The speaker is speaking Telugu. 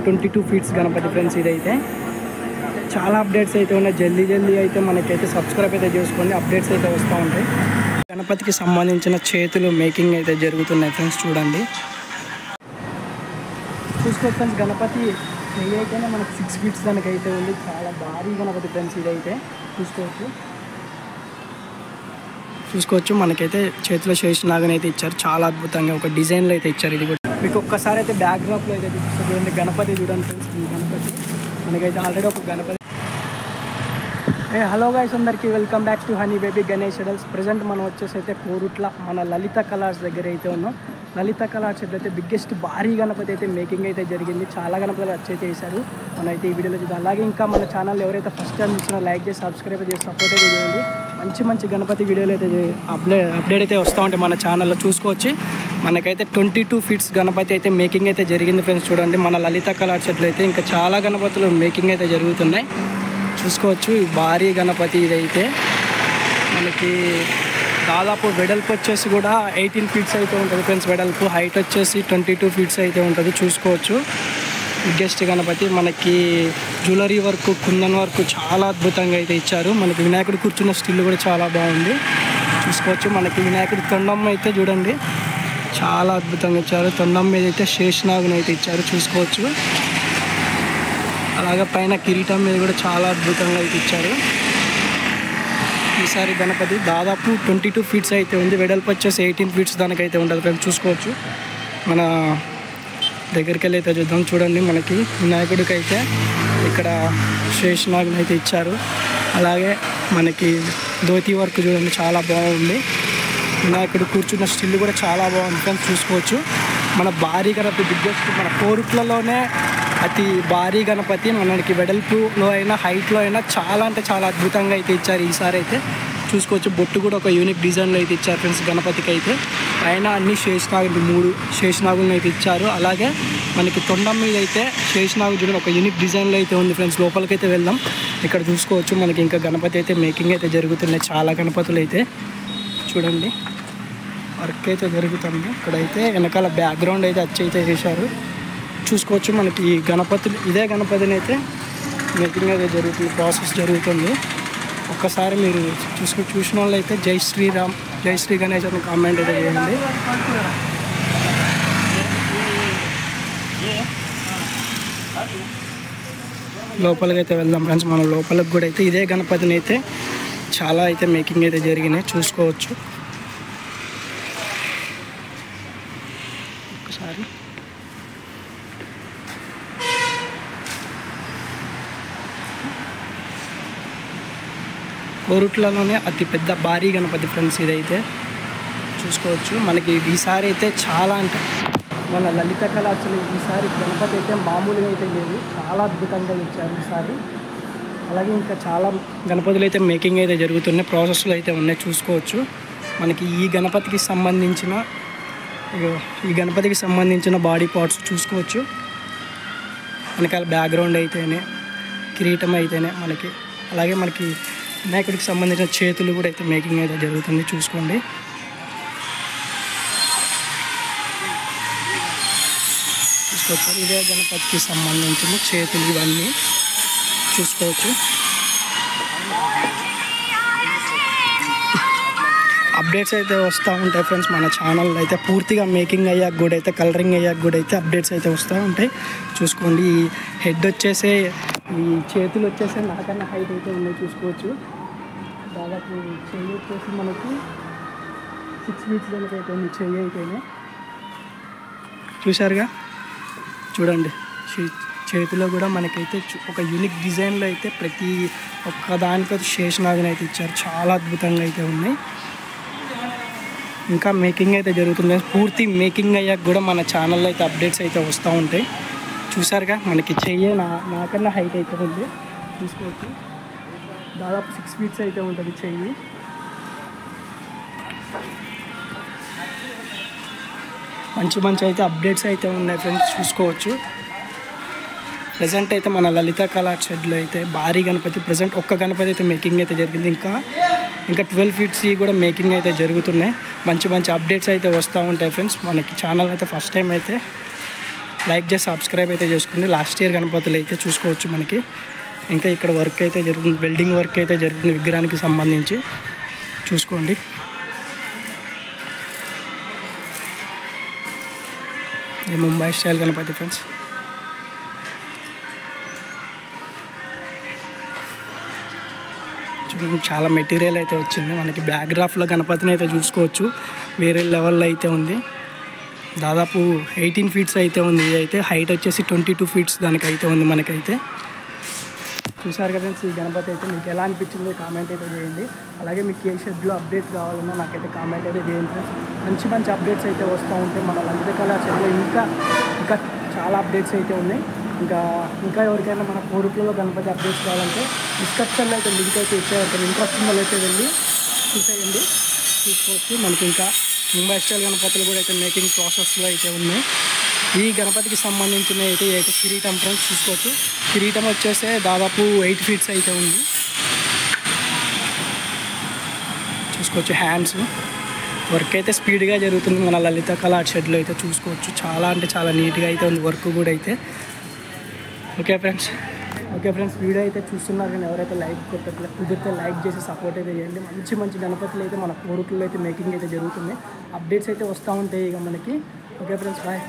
22 ఫీట్స్ గణపతి ఫ్రెండ్స్. ఇదైతే చాలా అప్డేట్స్ అయితే ఉన్నాయి. జల్దీ అయితే మనకైతే సబ్స్క్రైబ్ అయితే చేసుకోండి, అప్డేట్స్ అయితే వస్తూ ఉంటాయి. గణపతికి సంబంధించిన చేతులు మేకింగ్ అయితే జరుగుతున్నాయి ఫ్రెండ్స్. చూడండి, చూసుకోవచ్చు ఫ్రెండ్స్. గణపతి నెయ్యి అయితేనే మనకి 6 ఫీట్స్ దానికి అయితే ఉంది. చాలా భారీ గణపతి ఫ్రెండ్స్. ఇదైతే చూసుకోవచ్చు మనకైతే చేతిలో శేషనాగని అయితే ఇచ్చారు. చాలా అద్భుతంగా ఒక డిజైన్లో అయితే ఇచ్చారు. ఇది కూడా మీకు ఒక్కసారి అయితే బ్యాక్డ్రాప్లో అయితే చూపిస్తుంది. చూడండి గణపతి చూడండి ఫ్రెండ్స్. ఈ గణపతి మనకైతే ఆల్రెడీ ఒక గణపతి. హలో గైస్, అందరికీ welcome back to honey baby Ganesh idols. Present మనం వచ్చేసి అయితే కోరుట్ల మన లలిత కలర్స్ దగ్గర అయితే ఉన్నాం. లలిత కలర్స్ అయితే బిగ్గెస్ట్ భారీ గణపతి అయితే మేకింగ్ అయితే జరిగింది. చాలా గణపతులు వచ్చైతే వేశారు. మనం అయితే ఈ వీడియోలో చూద్దాం. అలాగే ఇంకా మన ఛానల్ ఎవరైతే ఫస్ట్ టైం చూసినా లైక్ చేసి సబ్స్క్రైబ్ చేసి సపోర్ట్ అయితే చేయండి. మంచి గణపతి వీడియోలు అయితే అప్డేట్ అయితే వస్తూ ఉంటాయి మన ఛానల్లో. చూసుకోవచ్చు మనకైతే 22 ఫీట్స్ గణపతి అయితే మేకింగ్ అయితే జరిగింది ఫ్రెండ్స్. చూడండి మన లలిత కలర్స్ అయితే ఇంకా చాలా గణపతులు మేకింగ్ అయితే జరుగుతున్నాయి. చూసుకోవచ్చు ఈ భారీ గణపతి ఇదైతే మనకి దాదాపు వెడల్పు వచ్చేసి కూడా 18 ఫీట్స్ అయితే ఉంటుంది ఫ్రెండ్స్. వెడల్పు హైట్ వచ్చేసి 22 ఫీట్స్ అయితే ఉంటుంది. చూసుకోవచ్చు బిగ్గెస్ట్ గణపతి. మనకి జ్యువెలరీ వర్క్, కుందన్ వర్క్ చాలా అద్భుతంగా అయితే ఇచ్చారు. మనకి వినాయకుడు కూర్చున్న స్టిల్ కూడా చాలా బాగుంది. చూసుకోవచ్చు మనకి వినాయకుడి తొండం అయితే చూడండి చాలా అద్భుతంగా ఇచ్చారు. తొండం మీద అయితే శేషనాగుని అయితే ఇచ్చారు. చూసుకోవచ్చు అలాగే పైన కిరీటం మీద కూడా చాలా అద్భుతంగా అయితే ఇచ్చారు. ఈసారి గణపతి దాదాపు 22 ఫీట్స్ అయితే ఉంది. వెడల్పు వచ్చేసి 18 ఫీట్స్ దానికైతే ఉంటుంది ఫ్రెండ్స్. చూసుకోవచ్చు మన దగ్గరికి వెళ్ళి అయితే చూద్దాం. చూడండి మనకి వినాయకుడికి అయితే ఇక్కడ శేషనాగుని అయితే ఇచ్చారు. అలాగే మనకి ధోతి వర్క్ చూడండి చాలా బాగుంది. వినాయకుడు కూర్చున్న స్టిల్ కూడా చాలా బాగుంది ఫ్రెండ్స్. చూసుకోవచ్చు మన భారీ గణపతి బిగ్గెస్ట్ మన కోరుట్లలోనే అతి భారీ గణపతి. మనకి వెడల్పులో అయినా హైట్లో అయినా చాలా అంటే చాలా అద్భుతంగా అయితే ఇచ్చారు ఈసారి అయితే. చూసుకోవచ్చు బొట్టు కూడా ఒక యూనిక్ డిజైన్లో అయితే ఇచ్చారు ఫ్రెండ్స్ గణపతికి అయితే. పైన అన్ని శేషనాగులు 3 శేషనాగులను అయితే ఇచ్చారు. అలాగే మనకి తొండం మీద అయితే శేషనాగు చూడండి ఒక యూనిక్ డిజైన్లో అయితే ఉంది ఫ్రెండ్స్. లోపలికైతే వెళ్దాం. ఇక్కడ చూసుకోవచ్చు మనకి ఇంకా గణపతి అయితే మేకింగ్ అయితే జరుగుతున్నాయి. చాలా గణపతులు అయితే చూడండి వర్క్ అయితే జరుగుతుంది. ఇక్కడైతే వెనకాల బ్యాక్గ్రౌండ్ అయితే అయితే వేశారు. చూసుకోవచ్చు మనకి ఈ గణపతులు ఇదే గణపతిని అయితే మేకింగ్ అయితే జరుగుతుంది, ప్రాసెస్ జరుగుతుంది. ఒక్కసారి మీరు చూసిన వాళ్ళు అయితే జై శ్రీరామ్ జై శ్రీ గణేష్ అని కామెంట్ అయితే చేయండి. లోపలికి అయితే వెళ్దాం ఫ్రెండ్స్. మనం లోపలికి కూడా అయితే ఇదే గణపతిని అయితే చాలా అయితే మేకింగ్ అయితే జరిగినాయి. చూసుకోవచ్చు ఒకసారి కోరుట్లలోనే అతి పెద్ద భారీ గణపతి ఫ్రెండ్స్. ఇదైతే చూసుకోవచ్చు మనకి ఈసారి అయితే చాలా అంటే మన లలిత కళాశాల ఈసారి గణపతి అయితే మామూలుగా అయితే లేదు, చాలా అద్భుతంగా ఇచ్చారు ఈసారి. అలాగే ఇంకా చాలా గణపతులు అయితే మేకింగ్ అయితే జరుగుతున్నాయి, ప్రాసెస్లు అయితే ఉన్నాయి. చూసుకోవచ్చు మనకి ఈ గణపతికి సంబంధించిన బాడీ పార్ట్స్ చూసుకోవచ్చు. వెనకాల బ్యాక్గ్రౌండ్ అయితేనే కిరీటం అయితేనే మనకి, అలాగే మనకి వినాయకుడికి సంబంధించిన చేతులు కూడా అయితే మేకింగ్ అయితే జరుగుతుంది. చూసుకోండి ఇదే గణపతికి సంబంధించిన చేతులు ఇవన్నీ చూసుకోవచ్చు. అప్డేట్స్ అయితే వస్తూ ఉంటాయి ఫ్రెండ్స్ మన ఛానల్లో అయితే. పూర్తిగా మేకింగ్ అయ్యాక కూడా అయితే కలరింగ్ అయ్యాక కూడా అయితే అప్డేట్స్ అయితే వస్తూ ఉంటాయి. చూసుకోండి ఈ హెడ్ వచ్చేసి ఈ చేతులు వచ్చేసి నాకన్నా హైట్ అయితే ఉన్నాయి. చూసుకోవచ్చు దాదాపు చెయ్యి వచ్చేసి మనకి 6 ఫీట్స్ దానికి అయితే ఉంది చెయ్యి అయితేనే. చూశారుగా చూడండి చేతిలో కూడా మనకైతే ఒక యూనిక్ డిజైన్లో అయితే ప్రతి ఒక్క దానికైతే శేషనాగుని అయితే ఇచ్చారు. చాలా అద్భుతంగా అయితే ఉన్నాయి. ఇంకా మేకింగ్ అయితే జరుగుతుంది. పూర్తి మేకింగ్ అయ్యాక కూడా మన ఛానల్లో అయితే అప్డేట్స్ అయితే వస్తూ ఉంటాయి. చూసారుగా మనకి చెయ్యి నాకన్నా హైట్ అయితే ఉంది. చూసుకోవచ్చు దాదాపు 6 ఫీట్స్ అయితే ఉంటుంది చెయ్యి. మంచి అయితే అప్డేట్స్ అయితే ఉన్నాయి ఫ్రెండ్స్. చూసుకోవచ్చు ప్రజెంట్ అయితే మన లలిత కళా షెడ్లో అయితే భారీ గణపతి ప్రజెంట్ ఒక్క గణపతి అయితే మేకింగ్ అయితే జరిగింది. ఇంకా 12 ఫీట్స్ కూడా మేకింగ్ అయితే జరుగుతున్నాయి. మంచి అప్డేట్స్ అయితే వస్తూ ఉంటాయి ఫ్రెండ్స్. మనకి ఛానల్ అయితే ఫస్ట్ టైం అయితే లైక్ చేసి సబ్స్క్రైబ్ అయితే చేసుకోండి. లాస్ట్ ఇయర్ గణపతులు అయితే చూసుకోవచ్చు మనకి. ఇంకా ఇక్కడ వర్క్ అయితే జరుగుతుంది, వెల్డింగ్ వర్క్ అయితే జరుగుతుంది విగ్రహానికి సంబంధించి చూసుకోండి. ఇది ముంబై స్టైల్ గణపతి ఫ్రెండ్స్. చూడండి చాలా మెటీరియల్ అయితే వచ్చింది మనకి. బ్యాక్గ్రాఫ్లో గణపతిని అయితే చూసుకోవచ్చు, వేరే లెవెల్లో అయితే ఉంది. దాదాపు 18 ఫీట్స్ అయితే ఉంది. ఇది అయితే హైట్ వచ్చేసి 22 ఫీట్స్ దానికి అయితే ఉంది మనకైతే. చూసారు కదా ఫ్రెండ్స్, ఈ గణపతి అయితే మీకు ఎలా అనిపించిందో కామెంట్ అయితే చేయండి. అలాగే మీకు ఏ షెడ్లో అప్డేట్స్ కావాలన్నా నాకైతే కామెంట్ అయితే చేయండి ఫ్రెండ్స్. మంచి మంచి అప్డేట్స్ అయితే వస్తూ ఉంటాయి మన లలిత కళా షెడ్లో. ఇంకా చాలా అప్డేట్స్ అయితే ఉన్నాయి. ఇంకా ఎవరికైనా మన కోరుట్లలో గణపతి అప్డేట్స్ కావాలంటే డిస్క్రిప్షన్లో అయితే లింక్ అయితే ఇచ్చేవారు. ఇంట్రెస్ట్ ఉన్న అయితే వెళ్ళి చూసేయండి, చూసుకోవచ్చు. మనకి ఇంకా ముంబై స్టైల్ గణపతులు కూడా అయితే మేకింగ్ ప్రాసెస్లో అయితే ఉన్నాయి. ఈ గణపతికి సంబంధించిన అయితే కిరీటం ఫ్రెండ్స్ చూసుకోవచ్చు. కిరీటం వచ్చేసి దాదాపు 8 ఫీట్స్ అయితే ఉంది చూసుకోవచ్చు. హ్యాండ్స్ వర్క్ అయితే స్పీడ్గా జరుగుతుంది మన లలిత కళా షెడ్లో అయితే చూసుకోవచ్చు. చాలా అంటే చాలా నీట్గా అయితే ఉంది వర్క్ కూడా అయితే. ఓకే ఫ్రెండ్స్, వీడియో అయితే చూస్తున్నారు కానీ ఎవరైతే లైక్ కొట్టట్లేదు, కుదిరితే లైక్ చేసి సపోర్ట్ అయితే చేయండి. మంచి మంచి గణపతులు అయితే మన కోరుకుల్లో అయితే మేకింగ్ అయితే జరుగుతుంది. అప్డేట్స్ అయితే వస్తూ ఉంటాయి ఇక మనకి. Okay friends, bye.